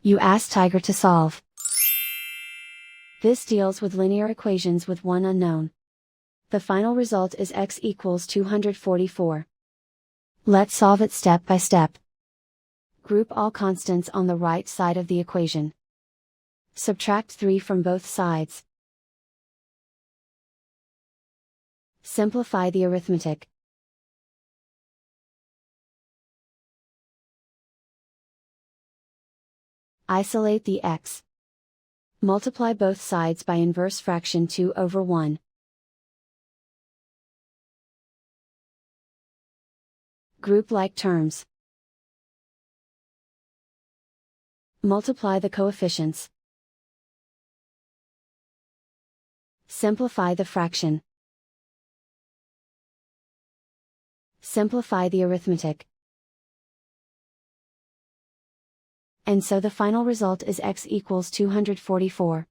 You ask Tiger to solve. This deals with linear equations with one unknown. The final result is x equals 244. Let's solve it step by step. Group all constants on the right side of the equation. Subtract 3 from both sides. Simplify the arithmetic. Isolate the x. Multiply both sides by inverse fraction 2 over 1. Group like terms. Multiply the coefficients. Simplify the fraction. Simplify the arithmetic. And so the final result is x equals 244.